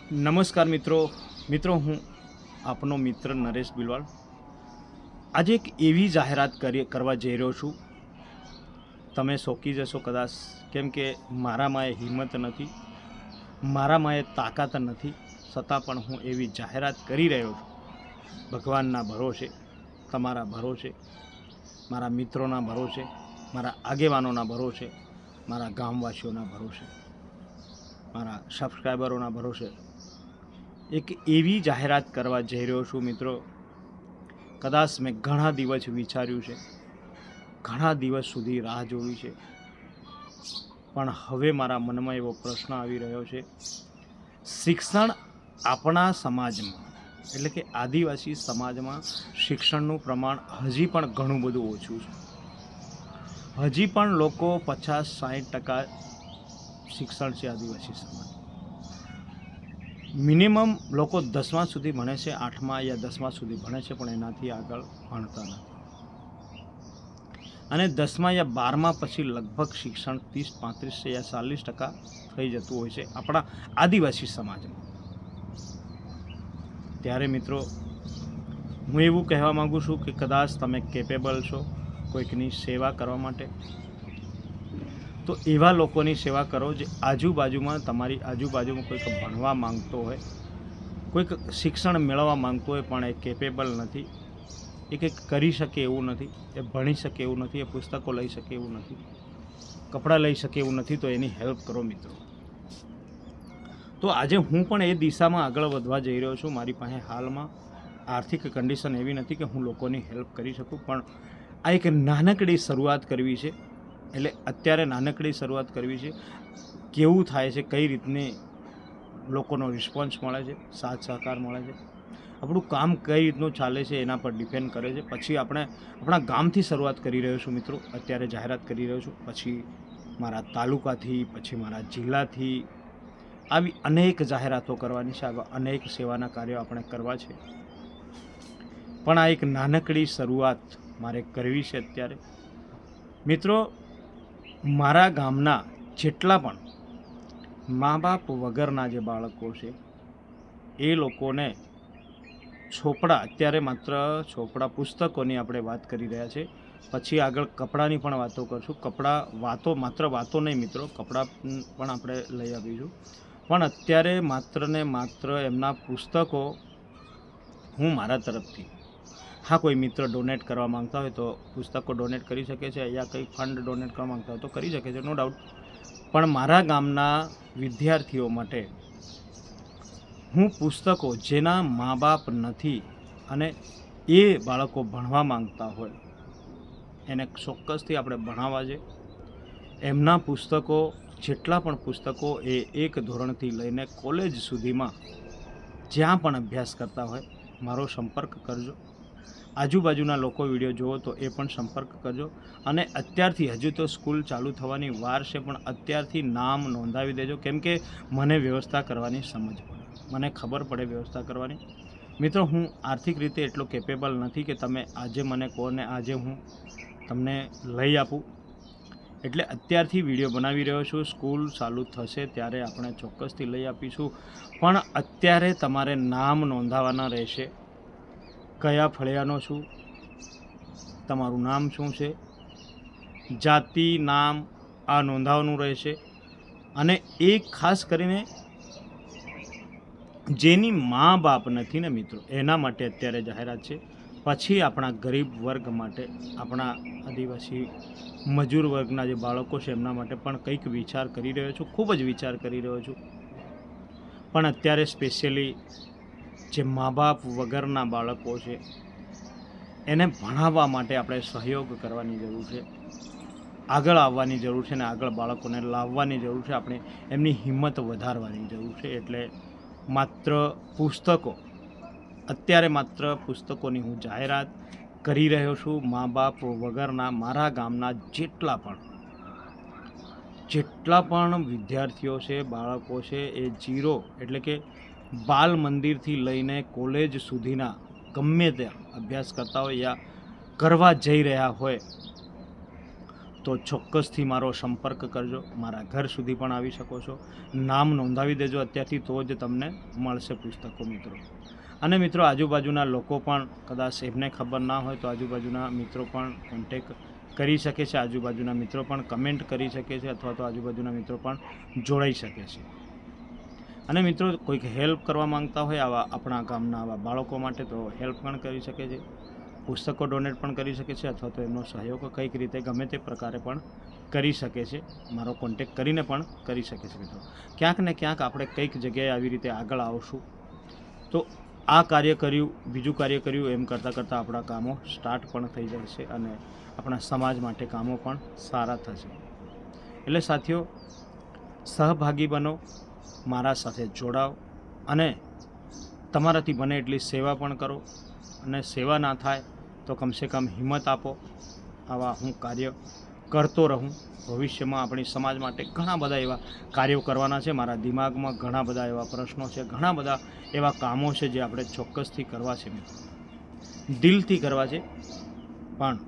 નમસ્કાર મિત્રો હું આપનો મિત્ર નરેશ બિલવાલ આજે એક એવી જાહેરાત કરવા જઈ રહ્યો છું. તમે ચોંકી જશો કદાચ, કેમ કે મારામાં એ હિંમત નથી, મારામાં એ તાકાત નથી, છતાં પણ હું એવી જાહેરાત કરી રહ્યો છું. ભગવાનના ભરોસે, તમારા ભરોસે, મારા મિત્રોના ભરોસે, મારા આગેવાનોના ભરોસે, મારા ગામવાસીઓના ભરોસે, મારા સબસ્ક્રાઈબરોના ભરોસે એક એવી જાહેરાત કરવા જઈ રહ્યો છું. મિત્રો, કદાચ મેં ઘણા દિવસ વિચાર્યું છે, ઘણા દિવસ સુધી રાહ જોઈ છે, પણ હવે મારા મનમાં એવો પ્રશ્ન આવી રહ્યો છે. શિક્ષણ આપણા સમાજમાં, એટલે કે આદિવાસી સમાજમાં શિક્ષણનું પ્રમાણ હજી પણ ઘણું બધું ઓછું છે. હજી પણ લોકો 50-60% શિક્ષણ છે આદિવાસી સમાજ. મિનિમમ લોકો 10મા સુધી ભણે છે, 8મા યા 10મા સુધી ભણે છે, પણ એનાથી આગળ ભણતા નથી. અને 10મા યા 12મા પછી લગભગ શિક્ષણ 30-35 યા 40% થઈ જતું હોય છે આપણા આદિવાસી સમાજમાં. ત્યારે મિત્રો, હું એવું કહેવા માગું છું કે કદાચ તમે કેપેબલ છો કોઈકની સેવા કરવા માટે, તો એવા લોકોની સેવા કરો જે આજુબાજુમાં, તમારી આજુબાજુમાં કોઈક ભણવા માંગતો હોય, કોઈક શિક્ષણ મેળવવા માંગતો હોય, પણ એ કેપેબલ નથી, એ કંઈક કરી શકે એવું નથી, એ ભણી શકે એવું નથી, એ પુસ્તકો લઈ શકે એવું નથી, કપડાં લઈ શકે એવું નથી, તો એની હેલ્પ કરો મિત્રો. તો આજે હું પણ એ દિશામાં આગળ વધવા જઈ રહ્યો છું. મારી પાસે હાલમાં આર્થિક કન્ડિશન એવી નથી કે હું લોકોની હેલ્પ કરી શકું, પણ આ એક નાનકડી શરૂઆત કરવી છે. એટલે અત્યારે નાનકડી શરૂઆત કરવી છે. કેવું થાય છે, કઈ રીતની લોકોનો રિસ્પોન્સ મળે છે, સાથ સહકાર મળે છે, આપણું કામ કઈ રીતનું ચાલે છે એના પર ડિપેન્ડ કરે છે. પછી આપણે આપણા ગામથી શરૂઆત કરી રહ્યો છું મિત્રો, અત્યારે જાહેરાત કરી રહ્યો છું, પછી મારા તાલુકાથી, પછી મારા જિલ્લાથી, આવી અનેક જાહેરાતો કરવાની છે, આવા અનેક સેવાના કાર્યો આપણે કરવા છે. પણ આ એક નાનકડી શરૂઆત મારે કરવી છે અત્યારે. મિત્રો, મારા ગામના જેટલા પણ મા બાપ વગરના જે બાળકો છે, એ લોકોને ચોપડા, અત્યારે માત્ર ચોપડા પુસ્તકોની આપણે વાત કરી રહ્યા છે, પછી આગળ કપડાની પણ વાતો કરશું. માત્ર વાતો નહીં મિત્રો, કપડાં પણ આપણે લઈ આવીશું, પણ અત્યારે માત્ર ને માત્ર એમના પુસ્તકો હું મારા તરફથી, હા, કોઈ મિત્ર ડોનેટ કરવા માંગતા હોય તો પુસ્તકો ડોનેટ કરી શકે છે, યા કંઈ ફંડ ડોનેટ કરવા માંગતા હોય તો કરી શકે છે, નો ડાઉટ. પણ મારા ગામના વિદ્યાર્થીઓ માટે હું પુસ્તકો, જેના મા બાપ નથી અને એ બાળકો ભણવા માંગતા હોય, એને ચોક્કસથી આપણે ભણાવવા છે. એમના પુસ્તકો, જેટલા પણ પુસ્તકો, એ 1 ધોરણથી લઈને કોલેજ સુધીમાં જ્યાં પણ અભ્યાસ કરતા હોય, મારો સંપર્ક કરજો. આજુબાજુના લોકો વિડીયો જુઓ તો એ પણ સંપર્ક કરજો. અને અત્યારથી, હજુ તો સ્કૂલ ચાલુ થવાની વાર છે, પણ અત્યારથી નામ નોંધાવી દેજો, કેમ કે મને વ્યવસ્થા કરવાની સમજ પડે, મને ખબર પડે વ્યવસ્થા કરવાની. મિત્રો, હું આર્થિક રીતે એટલો કેપેબલ નથી કે તમે આજે મને કહો ને આજે હું તમને લઈ આપું. એટલે અત્યારથી વિડીયો બનાવી રહ્યો છું. સ્કૂલ ચાલુ થશે ત્યારે આપણે ચોક્કસથી લઈ આપીશું, પણ અત્યારે તમારે નામ નોંધાવવાના રહેશે. કયા ફળિયાનો છું, તમારું નામ શું છે, જાતિ, નામ, આ નોંધાવવાનું રહેશે. અને એ ખાસ કરીને જેની મા બાપ નથી ને મિત્રો, એના માટે અત્યારે જાહેરાત છે. પછી આપણા ગરીબ વર્ગ માટે, આપણા આદિવાસી મજૂર વર્ગના જે બાળકો છે એમના માટે પણ કંઈક વિચાર કરી રહ્યો છું, ખૂબ જ વિચાર કરી રહ્યો છું. પણ અત્યારે સ્પેશિયલી જે મા બાપ વગરના બાળકો છે, એને ભણાવવા માટે આપણે સહયોગ કરવાની જરૂર છે, આગળ આવવાની જરૂર છે, ને આગળ બાળકોને લાવવાની જરૂર છે. આપણે એમની હિંમત વધારવાની જરૂર છે. એટલે માત્ર પુસ્તકો, અત્યારે માત્ર પુસ્તકોની હું જાહેરાત કરી રહ્યો છું. મા બાપ વગરના મારા ગામના જેટલા પણ વિદ્યાર્થીઓ છે, બાળકો છે, એ જીરો, એટલે કે બાલ મંદિરથી લઈને કોલેજ સુધીના ગમે ત્યાં અભ્યાસ કરતા હોય યા કરવા જઈ રહ્યા હોય, તો ચોક્કસથી મારો સંપર્ક કરજો. મારા ઘર સુધી પણ આવી શકો છો. નામ નોંધાવી દેજો અત્યારથી, તો જ તમને મળશે પુસ્તકો મિત્રો. અને મિત્રો આજુબાજુના લોકો પણ કદાચ એમને ખબર ના હોય તો આજુબાજુના મિત્રો પણ કોન્ટેક કરી શકે છે. આજુબાજુના મિત્રો પણ કમેન્ટ કરી શકે છે, અથવા તો આજુબાજુના મિત્રો પણ જોડાઈ શકે છે. અને મિત્રો કોઈક હેલ્પ કરવા માંગતા હોય આવા આપણા ગામના આવા બાળકો માટે, તો હેલ્પ પણ કરી શકે છે. પુસ્તકો ડોનેટ પણ કરી શકે છે, અથવા તો એમનો સહયોગ કંઈક રીતે ગમે તે પ્રકારે પણ કરી શકે છે. મારો કોન્ટેક કરીને પણ કરી શકે છે મિત્રો. ક્યાંક ને ક્યાંક આપણે કંઈક જગ્યાએ આવી રીતે આગળ આવશું તો આ કાર્ય કર્યું, બીજું કાર્ય કર્યું, એમ કરતાં કરતાં આપણા કામો સ્ટાર્ટ પણ થઈ જશે અને આપણા સમાજ માટે કામો પણ સારા થશે. એટલે સાથીઓ, સહભાગી બનો, મારા સાથે જોડાઓ અને તમારાથી બને એટલી સેવા પણ કરો. અને સેવા ના થાય તો કમસે કમ હિંમત આપો. આવા હું કાર્ય કરતો રહું. ભવિષ્યમાં આપણી સમાજ માટે ઘણા બધા એવા કાર્યો કરવાના છે. મારા દિમાગમાં ઘણા બધા એવા પ્રશ્નો છે, ઘણા બધા એવા કામો છે જે આપણે ચોક્કસથી કરવા છે મિત્રો, દિલથી કરવા છે. પણ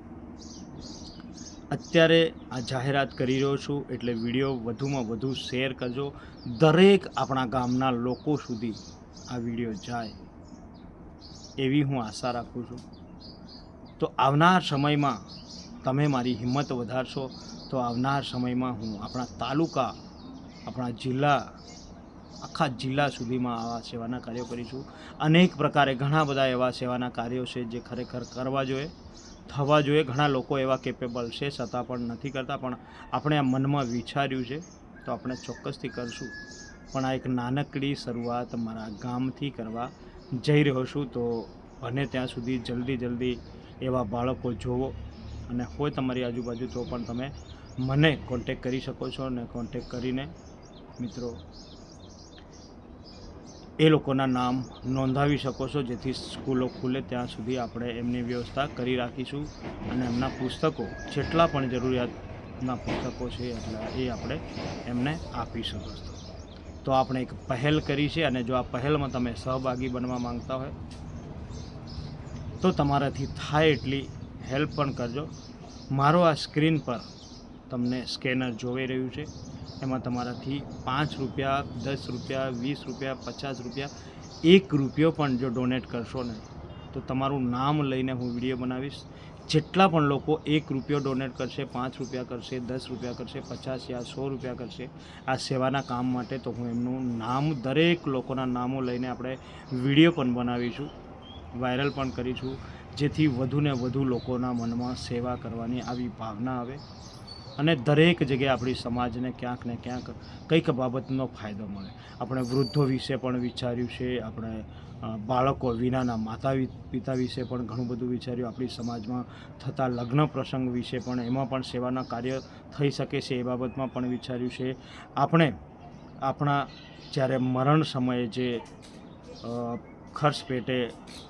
અત્યારે આ જાહેરાત કરી રહ્યો છું એટલે વિડીયો વધુમાં વધુ શેર કરજો. દરેક આપણા ગામના લોકો સુધી આ વિડીયો જાય એવી હું આશા રાખું છું. તો આવનાર સમયમાં તમે મારી હિંમત વધારશો તો આવનાર સમયમાં હું આપણા તાલુકા, આપણા જિલ્લા, આખા જિલ્લા સુધીમાં આવા સેવાના કાર્યો કરીશું. અનેક પ્રકારે ઘણા બધા એવા સેવાના કાર્યો છે જે ખરેખર કરવા જોઈએ, થવા જોઈએ. ઘણા લોકો એવા કેપેબલ છે છતાં પણ નથી કરતા. પણ આપણે આ મનમાં વિચાર્યું છે તો આપણે ચોક્કસથી કરશું. પણ આ એક નાનકડી શરૂઆત મારા ગામથી કરવા જઈ રહ્યો છું. તો બને ત્યાં સુધી જલ્દી એવા બાળકો જોવો. અને હોય તમારી આજુબાજુ તો પણ તમે મને કોન્ટેક કરી શકો છો. અને કોન્ટેક કરીને મિત્રો એ લોકોના નામ નોંધાવી શકો છો, જેથી સ્કૂલો ખુલે ત્યાં સુધી આપણે એમની વ્યવસ્થા કરી રાખીશું. અને એમના પુસ્તકો જેટલા પણ જરૂરિયાતના પુસ્તકો છે એટલા એ આપણે એમને આપીશું દોસ્તો. તો આપણે એક પહેલ કરી છે અને જો આ પહેલમાં તમે સહભાગી બનવા માંગતા હોય તો તમારાથી થાય એટલી હેલ્પ પણ કરજો. મારો આ સ્ક્રીન પર તમને સ્કેનર જોઈ રહ્યું છે, એમાં તમારાથી 5 રૂપિયા, 10 રૂપિયા, 20 રૂપિયા, 50 રૂપિયા, 1 રૂપિયો પણ જો ડોનેટ કરશો ને તો તમારું નામ લઈને હું વિડીયો બનાવીશ. જેટલા પણ લોકો 1 રૂપિયો ડોનેટ કરશે, 5 રૂપિયા કરશે, 10 રૂપિયા કરશે, 50 યા 100 રૂપિયા કરશે આ સેવાના કામ માટે, તો હું એમનું નામ, દરેક લોકોના નામો લઈને આપણે વિડીયો પણ બનાવીશું, વાયરલ પણ કરીશું, જેથી વધુને વધુ લોકોના મનમાં સેવા કરવાની આવી ભાવના આવે અને દરેક જગ્યાએ આપણી સમાજને ક્યાંક ને ક્યાંક કંઈક બાબતનો ફાયદો મળે. આપણે વૃદ્ધો વિશે પણ વિચાર્યું છે, આપણે બાળકો વિનાના માતા પિતા વિશે પણ ઘણું બધું વિચાર્યું, આપણી સમાજમાં થતા લગ્ન પ્રસંગ વિશે પણ, એમાં પણ સેવાના કાર્ય થઈ શકે છે એ બાબતમાં પણ વિચાર્યું છે. આપણે આપણા જ્યારે મરણ સમયે જે ખર્ચ પેટે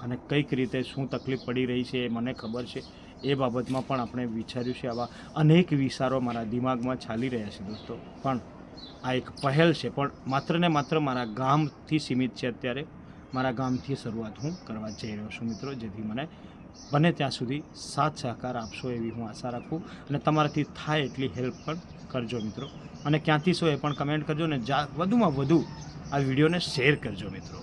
અને કઈક રીતે શું તકલીફ પડી રહી છે એ મને ખબર છે, એ બાબતમાં પણ આપણે વિચાર્યું છે. આવા અનેક વિચારો મારા દિમાગમાં ચાલી રહ્યા છે દોસ્તો. પણ આ એક પહેલ છે, પણ માત્ર ને માત્ર મારા ગામથી સીમિત છે. અત્યારે મારા ગામથી શરૂઆત હું કરવા જઈ રહ્યો છું મિત્રો, જેથી મને બને ત્યાં સુધી સાથ સહકાર આપશો એવી હું આશા રાખું. અને તમારાથી થાય એટલી હેલ્પ પણ કરજો મિત્રો. અને ક્યાંથી છો એ પણ કમેન્ટ કરજો. અને વધુમાં વધુ આ વિડીયોને શેર કરજો મિત્રો.